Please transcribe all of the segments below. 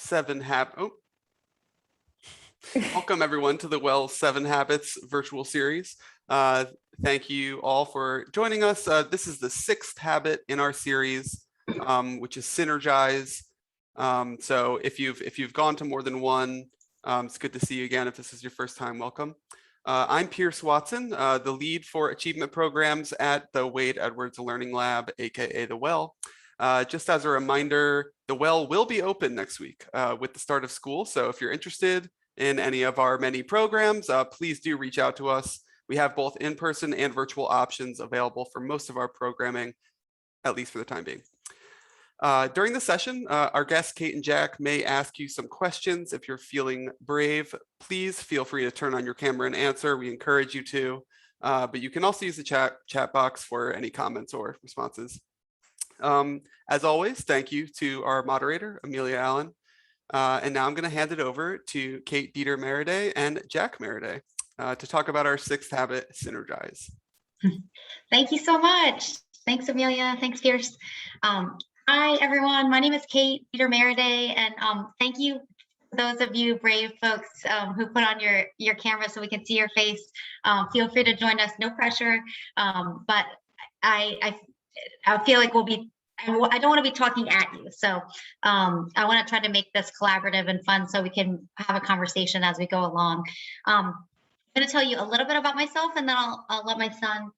7 Habits. Oh. Welcome everyone to the Well 7 Habits virtual series. Thank you all for joining us. This is the 6th habit in our series, which is Synergize. So if you've gone to more than one, it's good to see you again. If this is your first time, welcome. I'm Pierce Watson, the lead for achievement programs at the Wade Edwards Learning Lab, aka the Well. Just as a reminder, the Well will be open next week with the start of school. So if you're interested in any of our many programs, please do reach out to us. We have both in-person and virtual options available for most of our programming, at least for the time being. During the session, our guests, Kate and Jack, may ask you some questions. If you're feeling brave, please feel free to turn on your camera and answer. We encourage you to, but you can also use the chat box for any comments or responses. As always, thank you to our moderator, Amelia Allen. And now I'm going to hand it over to Kate Deiter-Maradei and Jack Maradei to talk about our 6th habit, Synergize. Thank you so much. Thanks, Amelia. Thanks, Pierce. Hi, everyone. My name is Kate Deiter-Maradei, and thank you for those of you brave folks who put on your camera so we can see your face. Feel free to join us. No pressure. But I feel like I don't want to be talking at you. So I want to try to make this collaborative and fun so we can have a conversation as we go along. I'm going to tell you a little bit about myself, and then I'll let my son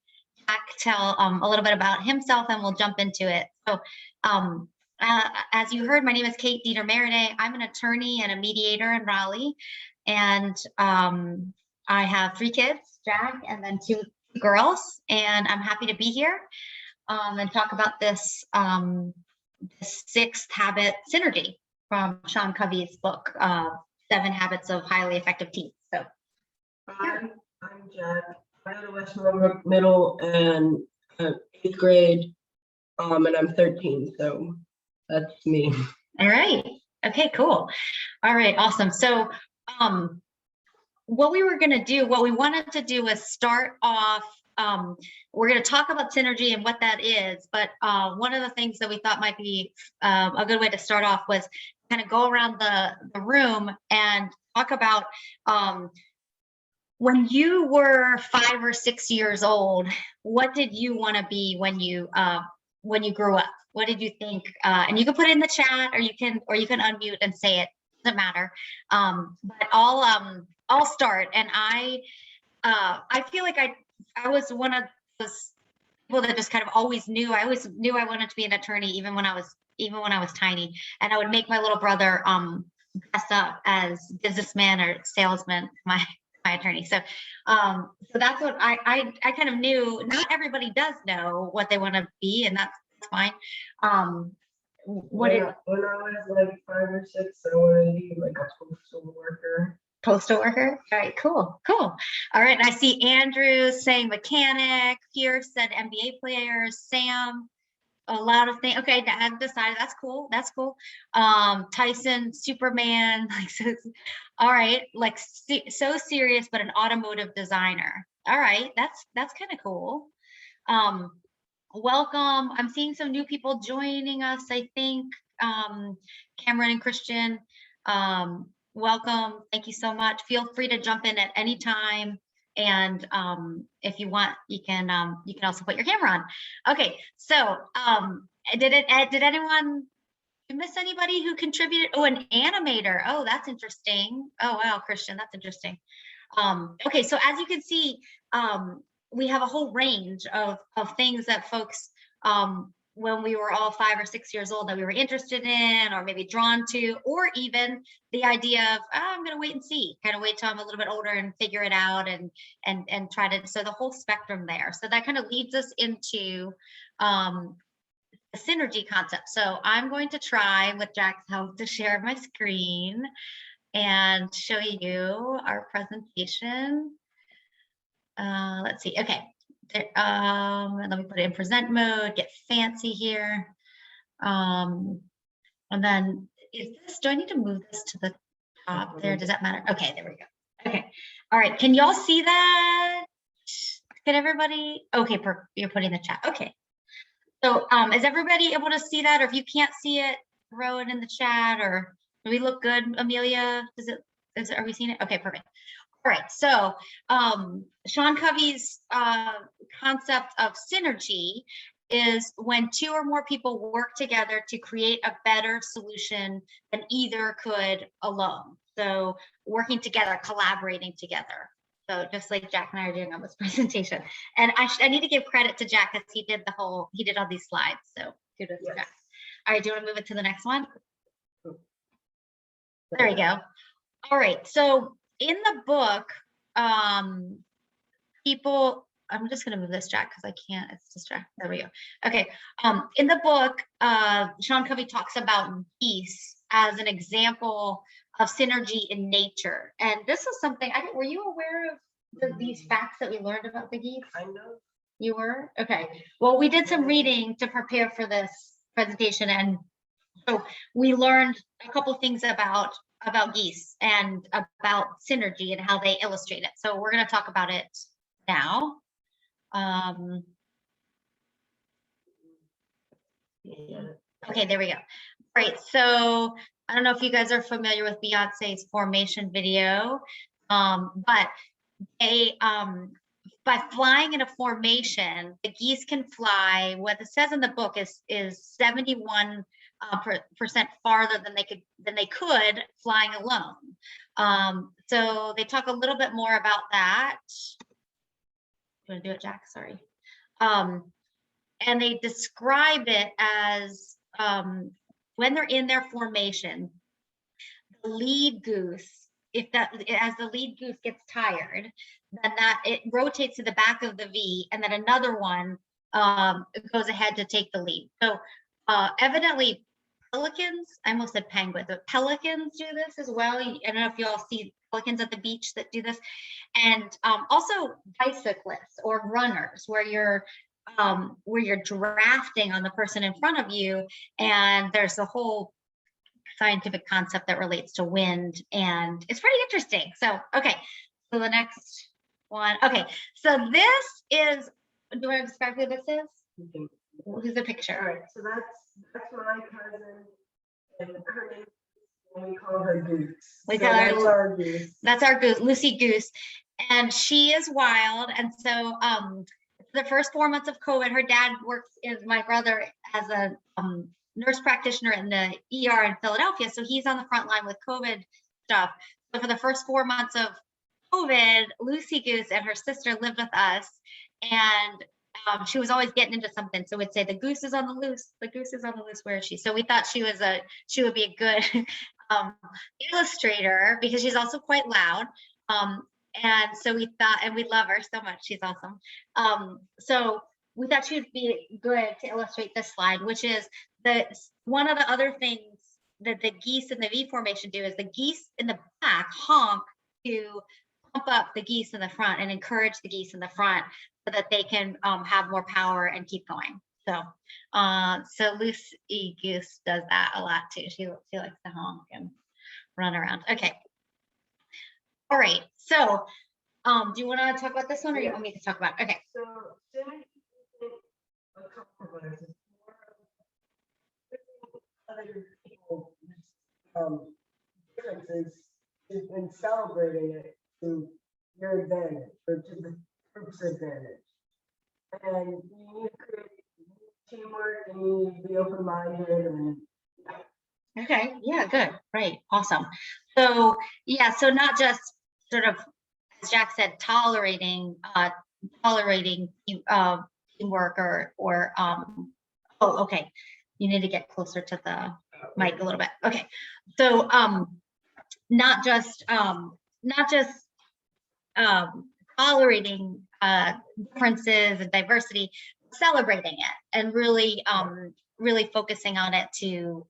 Jack tell a little bit about himself, and we'll jump into it. So as you heard, my name is Kate Deiter-Maradei. I'm an attorney and a mediator in Raleigh, and I have 3 kids, Jack, and then 2 girls, and I'm happy to be here and talk about this 6th habit, Synergy, from Sean Covey's book, 7 Habits of Highly Effective Teens. So, I'm Jack. I go to West Norwood Middle and 8th grade, and I'm 13, so that's me. All right. Okay, cool. All right, awesome. So what we wanted to do was start off, we're going to talk about synergy and what that is, but one of the things that we thought might be a good way to start off was kind of go around the room and talk about when you were 5 or 6 years old, what did you want to be when you grew up? What did you think? And you can put it in the chat, or you can unmute and say it. Doesn't matter. But I'll start. And I feel like I was one of those people that just kind of always knew. I always knew I wanted to be an attorney, even when I was tiny. And I would make my little brother dress up as businessman or salesman, my attorney. So that's what I kind of knew. Not everybody does know what they want to be, and that's fine. When I was like 5 or 6, I wanted to be like a postal worker. Postal worker? All right, cool. All right, and I see Andrew saying mechanic, Pierce said NBA players, Sam, a lot of things. Okay, I've decided that's cool. Tyson, Superman, like so. All right, like so serious, but an automotive designer. All right, that's kind of cool. Welcome. I'm seeing some new people joining us, I think. Cameron and Christian, welcome. Thank you so much. Feel free to jump in at any time. And if you want, you can also put your camera on. Okay, so did anyone miss anybody who contributed? Oh, an animator. Oh, that's interesting. Oh, wow, Christian, that's interesting. Okay, so as you can see, we have a whole range of things that folks, when we were all 5 or 6 years old, that we were interested in, or maybe drawn to, or even the idea of, I'm going to wait and see, kind of wait till I'm a little bit older and figure it out and try to, so the whole spectrum there. So that kind of leads us into the synergy concept. So I'm going to try, with Jack's help, to share my screen and show you our presentation. Let's see. Okay. Let me put it in present mode, get fancy here. And then do I need to move this to the top there? Does that matter? Okay, there we go. Okay. All right. Can y'all see that? Can everybody? Okay, you're putting the chat. Okay. So is everybody able to see that? Or if you can't see it, throw it in the chat, or Do we look good, Amelia? Are we seeing it? Okay, perfect. All right, so Sean Covey's concept of synergy is when two or more people work together to create a better solution than either could alone. So working together, collaborating together. So just like Jack and I are doing on this presentation. And I need to give credit to Jack because he did all these slides. So kudos to Jack. All right, do you want to move it to the next one? There we go. All right, so in the book, people, I'm just going to move this, Jack, because I can't, it's distracting. There we go. Okay, in the book, Sean Covey talks about geese as an example of synergy in nature. And this is something, were you aware of these facts that we learned about the geese? I know. You were? Okay. Well, we did some reading to prepare for this presentation. And so we learned a couple things about geese and about synergy and how they illustrate it. So we're going to talk about it now. Okay, there we go. All right, so I don't know if you guys are familiar with Beyonce's formation video, but they by flying in a formation, the geese can fly. What it says in the book is 71% farther than they could flying alone. So they talk a little bit more about that. You want to do it, Jack? Sorry. And they describe it as when they're in their formation, the lead goose, as the lead goose gets tired, then it rotates to the back of the V, and then another one goes ahead to take the lead. So evidently pelicans, I almost said penguins, but pelicans do this as well. I don't know if you all see pelicans at the beach that do this. And also bicyclists or runners, where you're drafting on the person in front of you, and there's a whole scientific concept that relates to wind, and it's pretty interesting. So, okay, so the next one. Okay, so this is, do I describe who this is? Who's the picture? All right, so that's my cousin, and her name, and we call her Goose. That's our Goose. That's our Goose, Lucy Goose, and she is wild. And so, the first 4 months of COVID, her dad my brother, as a nurse practitioner in the ER in Philadelphia. So he's on the front line with COVID stuff. So for the first 4 months of COVID, Lucy Goose and her sister lived with us, and she was always getting into something. So we'd say, the goose is on the loose, the goose is on the loose, where is she? So we thought she would be a good illustrator, because she's also quite loud. And so we thought, and we love her so much, she's awesome. So we thought she would be good to illustrate this slide, which is one of the other things that the geese in the V formation do is the geese in the back honk to pump up the geese in the front and encourage the geese in the front so that they can have more power and keep going. So Lucy Goose does that a lot too. She likes to honk and run around. Okay. All right. So do you want to talk about this one, or do you want me to talk about it? Okay. So synergy isn't a compromise. It's more of other people's differences and celebrating it to your advantage or to the group's advantage. And you need to create teamwork, and you need to be open-minded. And Okay. Yeah. Good. Right. Awesome. So yeah. So not just sort of, as Jack said, tolerating teamwork or oh, okay. You need to get closer to the mic a little bit. Okay. So not just tolerating differences and diversity, celebrating it, and really focusing on it to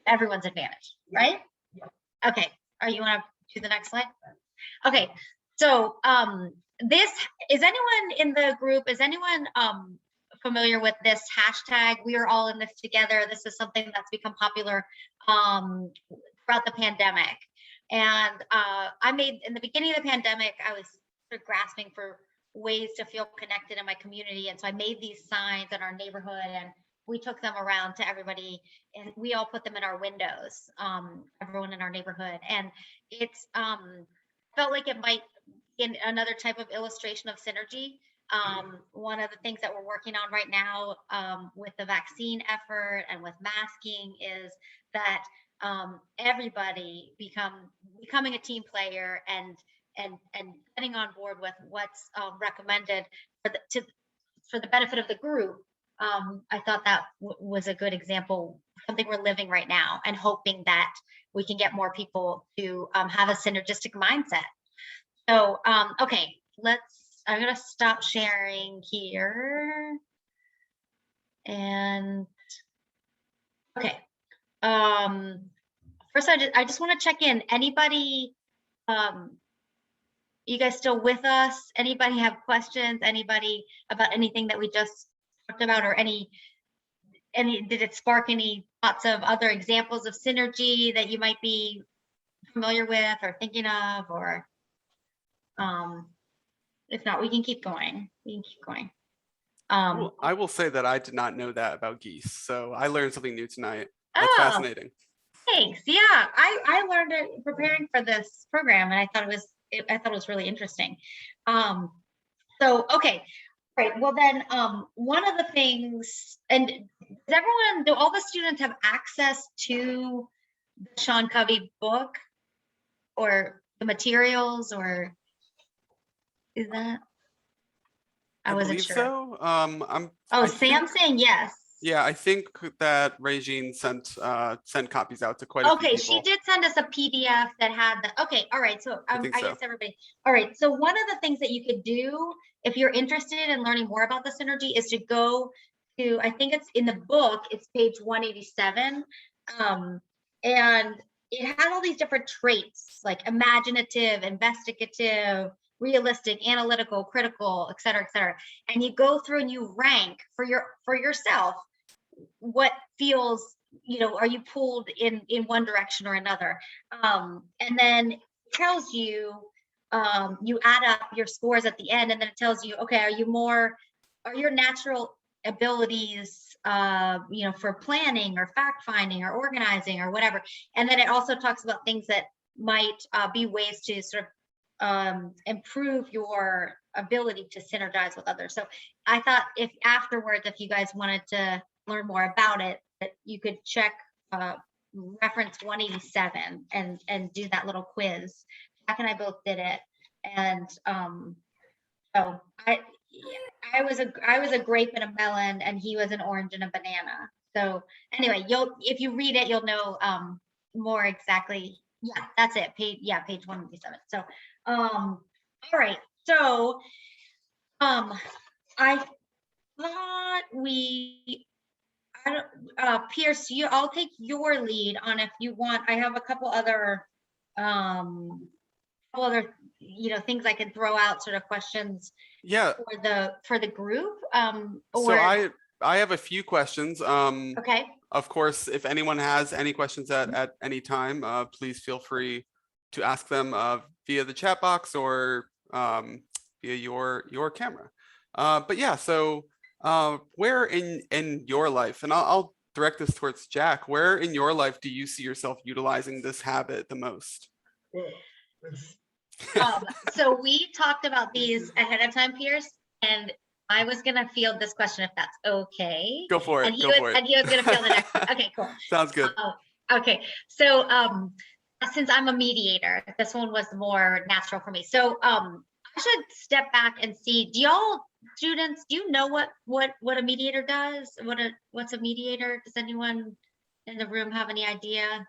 everyone's advantage, right? Yeah. Okay. You want to do the next slide? Okay. So this, is anyone in the group, is anyone familiar with this hashtag? We are all in this together. This is something that's become popular throughout the pandemic. And in the beginning of the pandemic, I was sort of grasping for ways to feel connected in my community. And so I made these signs in our neighborhood, and we took them around to everybody, and we all put them in our windows, everyone in our neighborhood. And it's felt like it might be another type of illustration of synergy. One of the things that we're working on right now with the vaccine effort and with masking is that everybody becoming a team player and getting on board with what's recommended for the benefit of the group. I thought that was a good example, something we're living right now, and hoping that we can get more people to have a synergistic mindset. So, okay, I'm gonna stop sharing here. And okay, first I just want to check in. Anybody, you guys still with us? Anybody have questions? Anybody about anything that we just talked about, or any did it spark any thoughts of other examples of synergy that you might be familiar with or thinking of, or if not, we can keep going. Well, I will say that I did not know that about geese, so I learned something new tonight. That's Oh, fascinating. thanks. Yeah, I learned it preparing for this program, and I thought it was really interesting. So okay, great. Well then, one of the things, and do all the students have access to the Sean Covey book or the materials, or is that? I wasn't believe sure. so. Oh, Sam's saying yes. Yeah, I think that Regine sent copies out to quite a few Okay, people. she did send us a PDF that had the, okay, all right, so I think so. guess everybody, all right, so one of the things that you could do if you're interested in learning more about the synergy is to go to, I think it's in the book, it's page 187, and it had all these different traits like imaginative, investigative, realistic, analytical, critical, et cetera, and you go through and you rank for yourself what feels, are you pulled in one direction or another, and then it tells you, you add up your scores at the end, and then it tells you, okay, are your natural abilities for planning or fact finding or organizing or whatever. And then it also talks about things that might be ways to sort of improve your ability to synergize with others. So I thought if afterwards, if you guys wanted to learn more about it, that you could check reference 187 and do that little quiz. Jack and I both did it, and so I was a grape and a melon, and he was an orange and a banana. So anyway, if you read it, you'll know more exactly. Yeah, that's it. Page 187. So all right. So I thought Pierce, I'll take your lead on if you want. I have a couple other things I can throw out, sort of questions. Yeah. For the group. So I have a few questions. Okay. Of course, if anyone has any questions at any time, please feel free to ask them via the chat box or via your camera. But yeah, so where in your life, and I'll direct this towards Jack, where in your life do you see yourself utilizing this habit the most? So we talked about these ahead of time, Pierce, and I was gonna field this question if that's okay. Go for it. And he was gonna field the next one. Okay, cool. Sounds good. Okay, so since I'm a mediator, this one was more natural for me. So I should step back and see. Do y'all students, do you know what a mediator does? What's a mediator? Does anyone in the room have any idea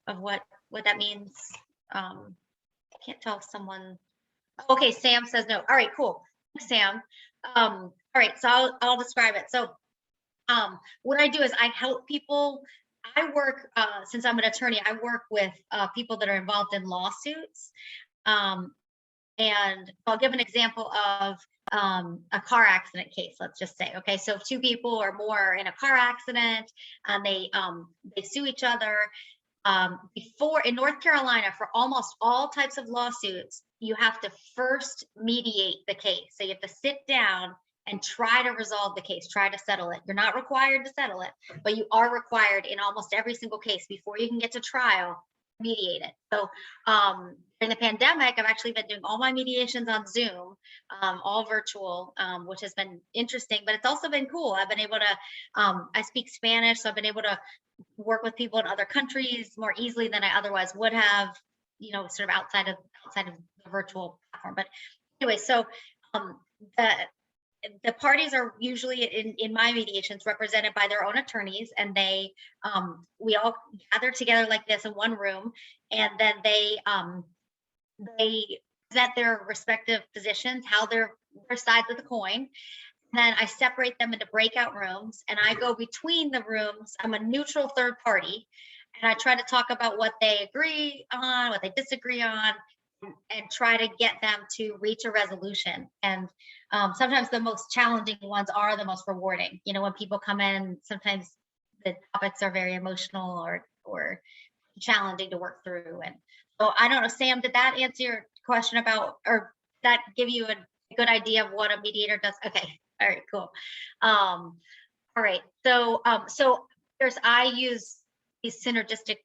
of what that means? I can't tell if someone. Okay, Sam says no. All right, cool. Thanks, Sam. All right, so I'll describe it. So what I do is I help people. I work, since I'm an attorney, I work with people that are involved in lawsuits. And I'll give an example of a car accident case, let's just say. Okay, so if two people or more are in a car accident and they sue each other. In North Carolina, for almost all types of lawsuits, you have to first mediate the case. So you have to sit down and try to resolve the case, try to settle it. You're not required to settle it, but you are required in almost every single case before you can get to trial, mediate it. So during the pandemic, I've actually been doing all my mediations on Zoom, all virtual, which has been interesting, but it's also been cool. I've been able to, I speak Spanish, so I've been able to work with people in other countries more easily than I otherwise would have, sort of outside of the virtual platform. But anyway, so the parties are usually in my mediations represented by their own attorneys, and we all gather together like this in one room, and then they present their respective positions, how their sides of the coin. And then I separate them into breakout rooms, and I go between the rooms. I'm a neutral third party, and I try to talk about what they agree on, what they disagree on, and try to get them to reach a resolution. And sometimes the most challenging ones are the most rewarding. When people come in, sometimes the topics are very emotional or challenging to work through. And so I don't know, Sam, did that answer your question about, or that give you a good idea of what a mediator does? Okay, all right, cool. All right, so I use these synergistic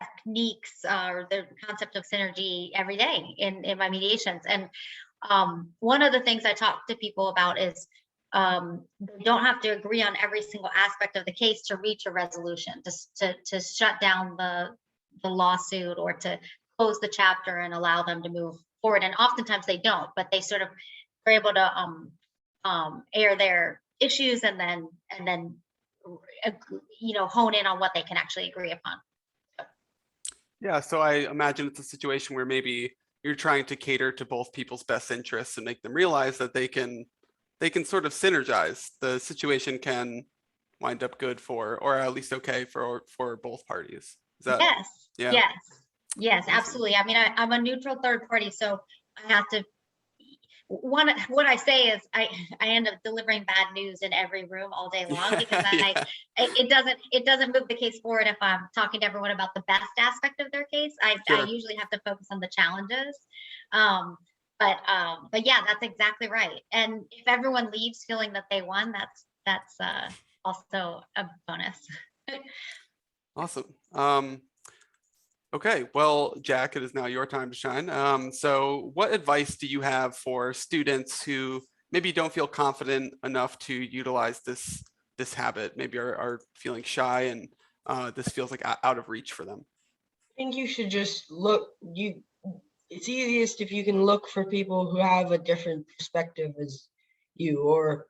techniques, or the concept of synergy every day in my mediations. And one of the things I talk to people about is they don't have to agree on every single aspect of the case to reach a resolution, to shut down the lawsuit or to close the chapter and allow them to move forward. And oftentimes they don't, but they sort of are able to air their issues and then hone in on what they can actually agree upon. Yeah, so I imagine it's a situation where maybe you're trying to cater to both people's best interests and make them realize that they can sort of synergize. The situation can wind up good or at least okay for both parties. Is that? Yes, Yeah. yes, absolutely. I mean, I'm a neutral third party, so I have to. What I say is I end up delivering bad news in every room all day long, because Yeah. it doesn't move the case forward if I'm talking to everyone about the best aspect of their case. I usually have to focus on the challenges. But yeah, that's exactly right. And if everyone leaves feeling that they won, that's also a bonus. Awesome. Okay, well, Jack, it is now your time to shine. So what advice do you have for students who maybe don't feel confident enough to utilize this habit, maybe are feeling shy and this feels like out of reach for them? I think you should just look. It's easiest if you can look for people who have a different perspective as you, or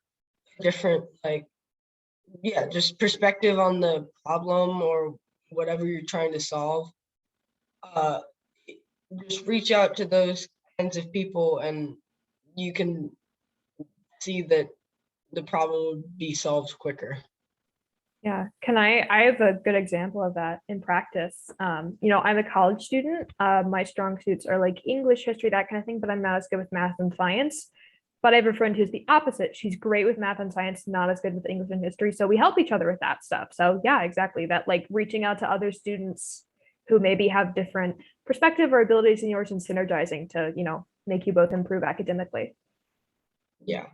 a different, just perspective on the problem or whatever you're trying to solve. Just reach out to those kinds of people, and you can see that the problem would be solved quicker. Yeah, I have a good example of that in practice. I'm a college student. My strong suits are like English, history, that kind of thing, but I'm not as good with math and science. But I have a friend who's the opposite. She's great with math and science, not as good with English and history. So we help each other with that stuff. So yeah, exactly. That, like, reaching out to other students who maybe have different perspective or abilities than yours and synergizing to, make you both improve academically. Yeah.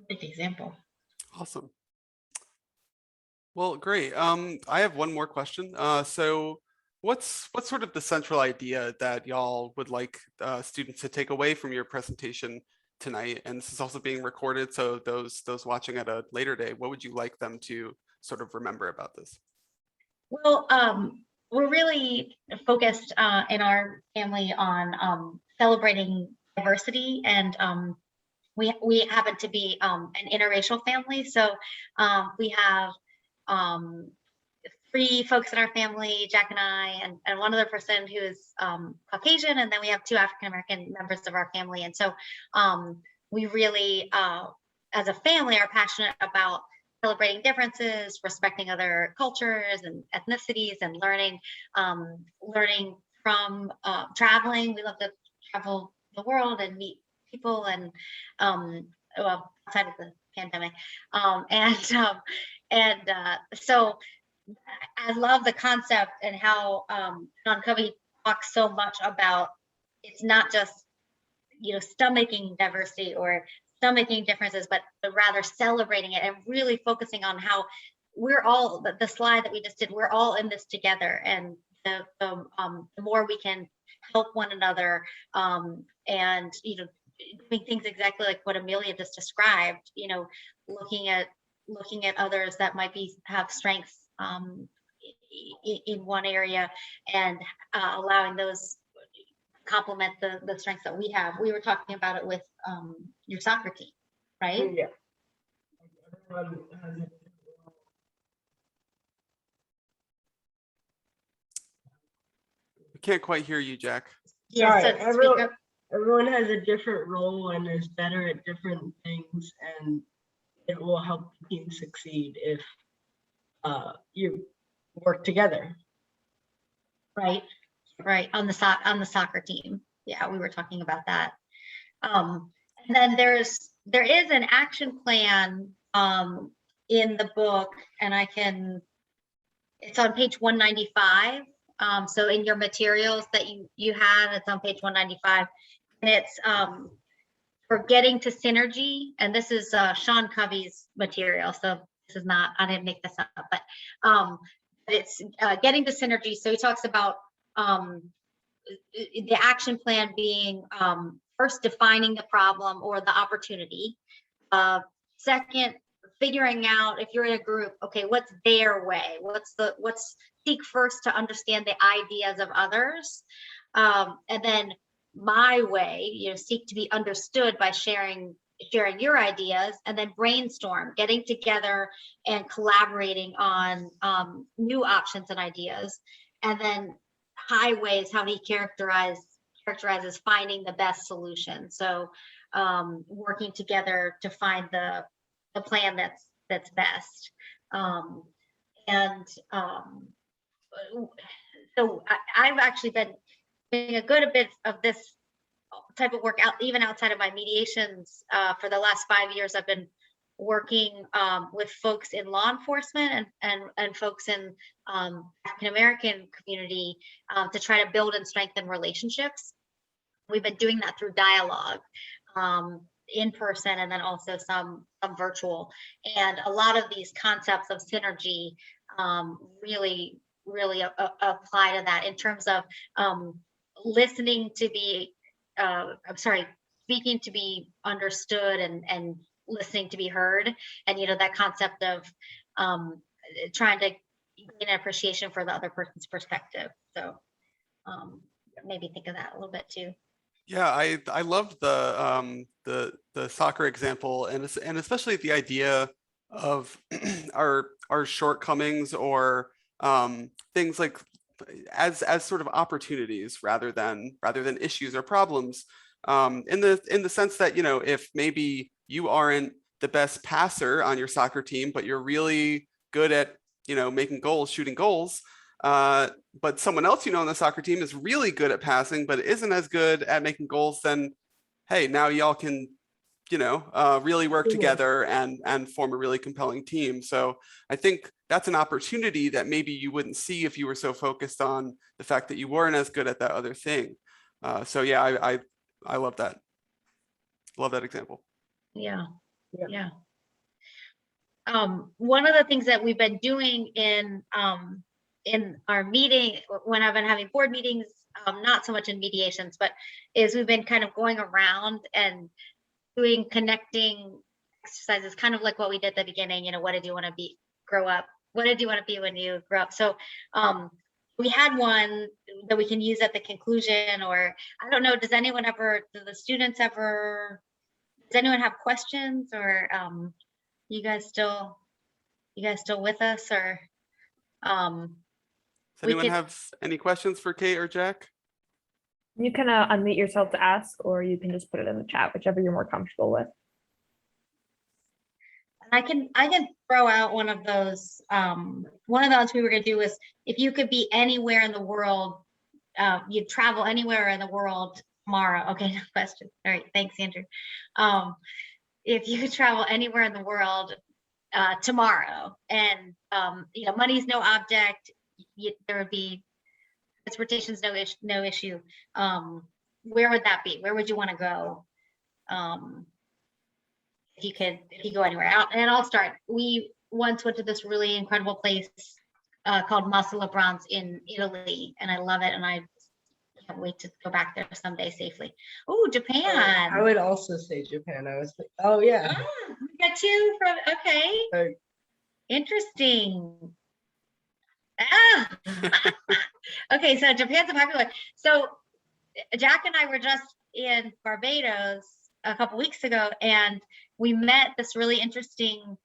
Good example. Awesome. Well, great. I have one more question. So what's sort of the central idea that y'all would like students to take away from your presentation tonight? And this is also being recorded, so those watching at a later day, what would you like them to sort of remember about this? Well, we're really focused in our family on celebrating diversity, and we happen to be an interracial family. So we have 3 folks in our family, Jack and I, and one other person who is Caucasian, and then we have 2 African-American members of our family. And so we really, as a family, are passionate about celebrating differences, respecting other cultures and ethnicities, and learning from traveling. We love to travel the world and meet people, and outside of the pandemic, so I love the concept and how John Covey talks so much about it's not just stomaching diversity or making differences, but rather celebrating it and really focusing on how we're all, the slide that we just did, we're all in this together, and the more we can help one another, and doing things exactly like what Amelia just described, looking at others that might have strengths in one area, and allowing those complement the strengths that we have. We were talking about it with your soccer team, right? Yeah. Everyone has a We can't quite hear you, Jack. Yes, Sorry, so speak up. everyone has a different role and is better at different things, and it will help the team succeed if you work together. Right on the soccer team. Yeah, we were talking about that. And then there is an action plan in the book, and it's on page 195. So in your materials that you have, it's on page 195, and it's for getting to synergy. And this is Sean Covey's material, so this is not, I didn't make this up, but it's getting to synergy. So he talks about the action plan being first defining the problem or the opportunity. Second, figuring out, if you're in a group, okay, what's their way? Seek first to understand the ideas of others, and then my way, seek to be understood by sharing your ideas, and then brainstorm, getting together and collaborating on new options and ideas. And then highways, how he characterizes finding the best solution. So working together to find the plan that's best. So I've actually been doing a good bit of this type of work even outside of my mediations. For the last 5 years, I've been working with folks in law enforcement and folks in African American community to try to build and strengthen relationships. We've been doing that through dialogue, in person, and then also some virtual. And a lot of these concepts of synergy really apply to that, in terms of listening to be speaking to be understood, and listening to be heard. And that concept of trying to gain an appreciation for the other person's perspective. So maybe think of that a little bit too. Yeah, I loved the soccer example, and especially the idea of our shortcomings, or things like as sort of opportunities rather than issues or problems, in the sense that, if maybe you aren't the best passer on your soccer team, but you're really good at making goals, shooting goals, but someone else on the soccer team is really good at passing but isn't as good at making goals, then hey, now y'all can really work together and form a really compelling team. So I think that's an opportunity that maybe you wouldn't see if you were so focused on the fact that you weren't as good at that other thing. So yeah, I love that. Love that example. Yeah. One of the things that we've been doing in our meeting, when I've been having board meetings, not so much in mediations, but is we've been kind of going around and doing connecting exercises, kind of like what we did at the beginning. What did you want to be grow up? What did you want to be when you grow up? So we had one that we can use at the conclusion, or I don't know, do the students ever, does anyone have questions, or you guys still with us, or Does anyone have any questions for Kate or Jack? You can unmute yourself to ask, or you can just put it in the chat, whichever you're more comfortable with. I can throw out one of those. One of those we were going to do is, if you could be anywhere in the world, you'd travel anywhere in the world tomorrow. Okay, no question. All right, thanks, Andrew. If you could travel anywhere in the world tomorrow, and money's no object, there would be transportation's no issue. Where would that be? Where would you want to go? if you go anywhere out. And I'll start. We once went to this really incredible place called Massa Lebrance in Italy, and I love it. And I can't wait to go back there someday safely. Oh, Japan. I would also say Japan. Oh yeah. Ah, we got two from, okay. Sorry. Interesting. Ah. Okay, so Japan's a popular. So Jack and I were just in Barbados a couple weeks ago, and we met this really interesting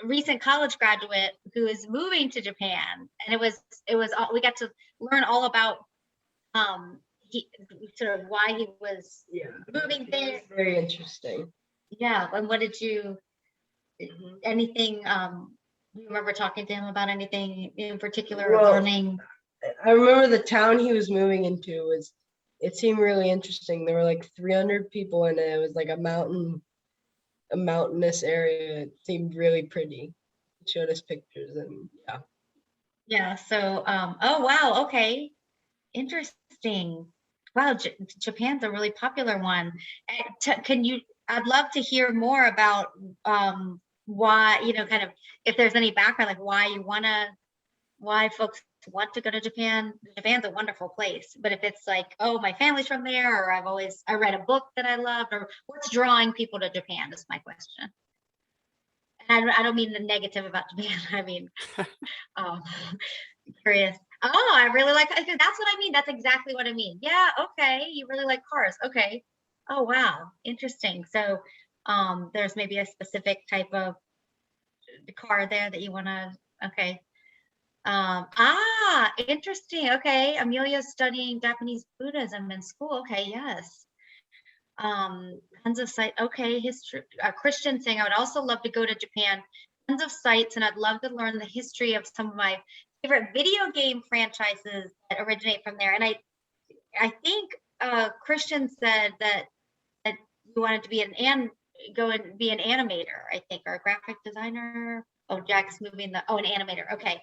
recent college graduate who is moving to Japan, and we got to learn all about sort of why he was moving there. Very interesting. Yeah, and what did you? Anything? Do you remember talking to him about anything in particular, or learning? I remember the town he was moving into it seemed really interesting. There were like 300 people in it. It was like a mountainous area. It seemed really pretty. He showed us pictures and yeah. Yeah. So, oh wow. Okay. Interesting. Wow. Japan's a really popular one. I'd love to hear more about why, kind of if there's any background, like why folks want to go to Japan. Japan's a wonderful place, but if it's like, oh, my family's from there, or I read a book that I loved, or what's drawing people to Japan is my question. And I don't mean the negative about Japan. I mean, curious. Oh, I really like, that's what I mean. That's exactly what I mean. Yeah. Okay. You really like cars. Okay. Oh, wow. Interesting. So there's maybe a specific type of car there that you want to, okay. Interesting. Okay. Amelia's studying Japanese Buddhism in school. Okay. Yes. Tons of sites. Okay. History, Christian saying, I would also love to go to Japan. Tons of sites, and I'd love to learn the history of some of my favorite video game franchises that originate from there. And I think Christian said that you wanted to be go and be an animator, I think, or a graphic designer. Oh, Jack's moving an animator. Okay.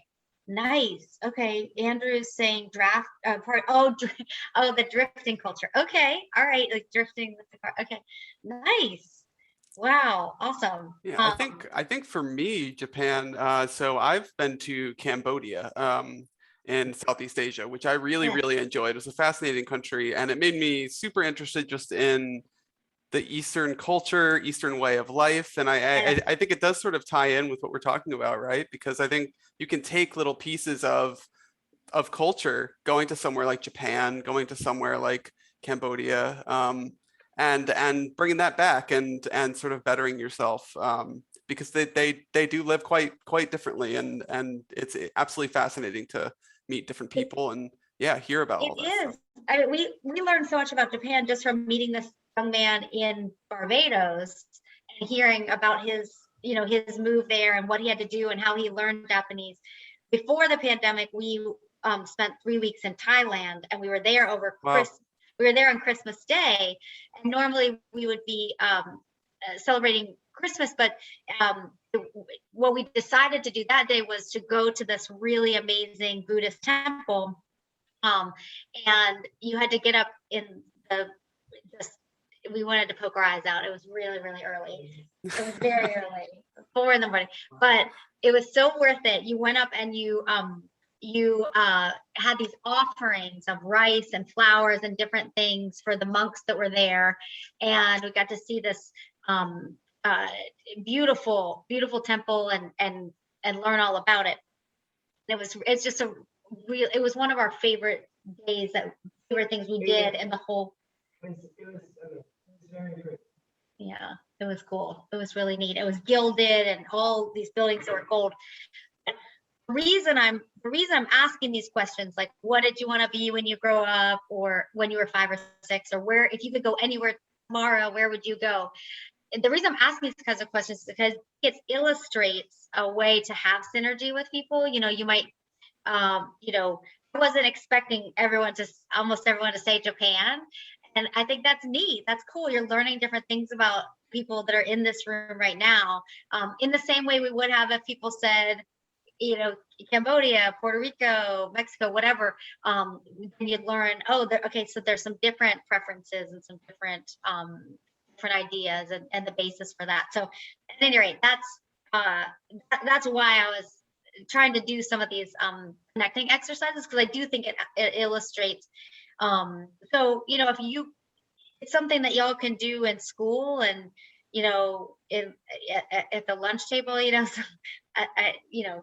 Nice. Okay. Andrew's saying the drifting culture. Okay. All right. Like drifting with the car. Okay. Nice. Wow. Awesome. Yeah, I think for me, Japan, so I've been to Cambodia in Southeast Asia, which I really, really enjoyed. It was a fascinating country, and it made me super interested just in the Eastern culture, Eastern way of life. And I think it does sort of tie in with what we're talking about, right? Because I think you can take little pieces of culture, going to somewhere like Japan, going to somewhere like Cambodia, and bringing that back and sort of bettering yourself, because they do live quite differently, and it's absolutely fascinating to meet different people and hear about all that stuff. I mean, we learned so much about Japan just from meeting this young man in Barbados and hearing about his move there and what he had to do and how he learned Japanese. Before the pandemic, we spent 3 weeks in Thailand, and we were there over Christmas. We were there on Christmas Day, and normally we would be celebrating Christmas, but what we decided to do that day was to go to this really amazing Buddhist temple, and you had to get up we wanted to poke our eyes out. It was really, really early. It was very early, 4 a.m, but it was so worth it. You went up and you had these offerings of rice and flowers and different things for the monks that were there, and we got to see this beautiful temple and learn all about it. It was one of our favorite days, favorite things we did in the whole. It was very great. Yeah, it was cool. It was really neat. It was gilded, and all these buildings were gold. The reason I'm asking these questions, like what did you want to be when you grow up, or when you were 5 or 6, or where, if you could go anywhere tomorrow, where would you go? And the reason I'm asking these kinds of questions is because it illustrates a way to have synergy with people. You might, I wasn't expecting almost everyone to say Japan. And I think that's neat. That's cool. You're learning different things about people that are in this room right now, in the same way we would have if people said, Cambodia, Puerto Rico, Mexico, whatever. Then you'd learn, so there's some different preferences and some different different ideas and the basis for that. So at any rate, that's why I was trying to do some of these connecting exercises, because I do think it illustrates. So, you know, it's something that y'all can do in school and, you know, at the lunch table, you know, so you know,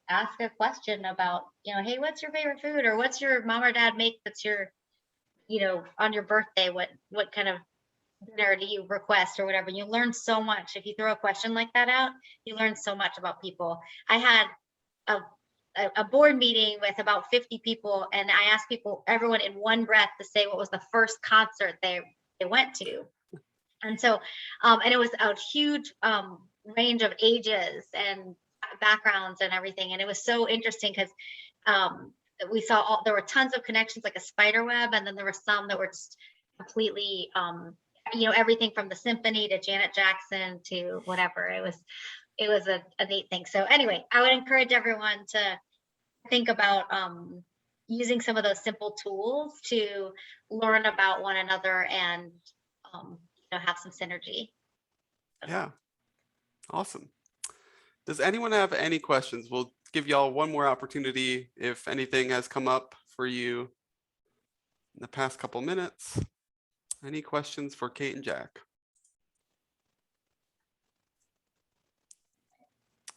ask a question about, you know, hey, what's your favorite food, or what's your mom or dad make that's your, you know, on your birthday, what kind of dinner do you request or whatever. You learn so much if you throw a question like that out. You learn so much about people. I had a board meeting with about 50 people, and I asked everyone in one breath to say what was the first concert they went to. And so and it was a huge range of ages and backgrounds and everything, and it was so interesting because we saw there were tons of connections, like a spider web, and then there were some that were just completely you know, everything from the symphony to Janet Jackson to whatever. It was a neat thing. So anyway, I would encourage everyone to think about using some of those simple tools to learn about one another and you know, have some synergy. Yeah, awesome. Does anyone have any questions? We'll give y'all one more opportunity if anything has come up for you in the past couple minutes. Any questions for Kate and Jack?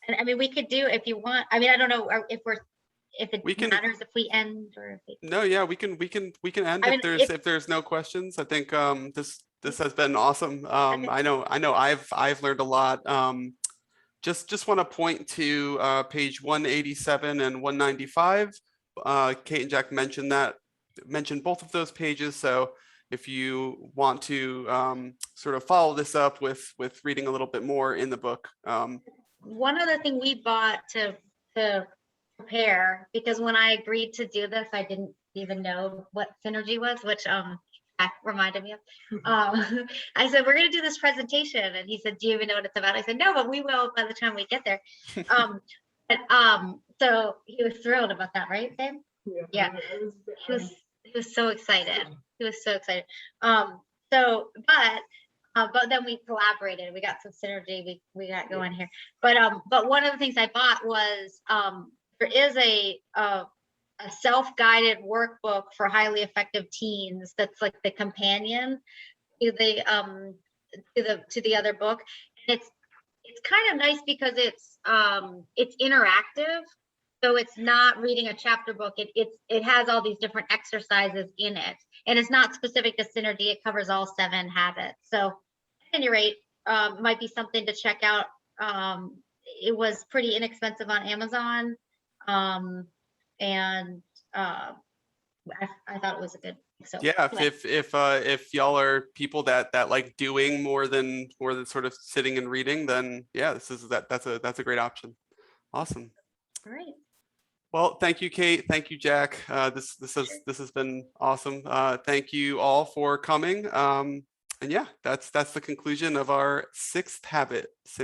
And I mean, we could do, if you want, I mean, I don't know if it We can- matters if we end or if No, yeah, we can end I mean, if there's no questions. I think this has been awesome. I know I've learned a lot. Just want to point to page 187 and 195. Kate and Jack mentioned both of those pages. So if you want to sort of follow this up with reading a little bit more in the book. One other thing we bought to prepare, because when I agreed to do this, I didn't even know what Synergy was, which Jack reminded me of. I said, we're going to do this presentation. And he said, do you even know what it's about? I said, no, but we will by the time we get there. So he was thrilled about that, right, Babe? Yeah. He was so excited. He was so excited. But then we collaborated. We got some synergy. We got going here. But one of the things I bought was there is a self-guided workbook for highly effective teens. That's like the companion to the other book. And it's kind of nice because it's interactive. So it's not reading a chapter book. It has all these different exercises in it, and it's not specific to synergy. It covers all 7 habits. So at any rate, might be something to check out. It was pretty inexpensive on Amazon, and I thought it was a good. So Yeah, anyway. if y'all are people that like doing more than sort of sitting and reading, then yeah, that's a great option. Awesome. Great. Well, thank you, Kate. Thank you, Jack. This has been awesome. Thank you all for coming. And yeah, that's the conclusion of our 6th habit.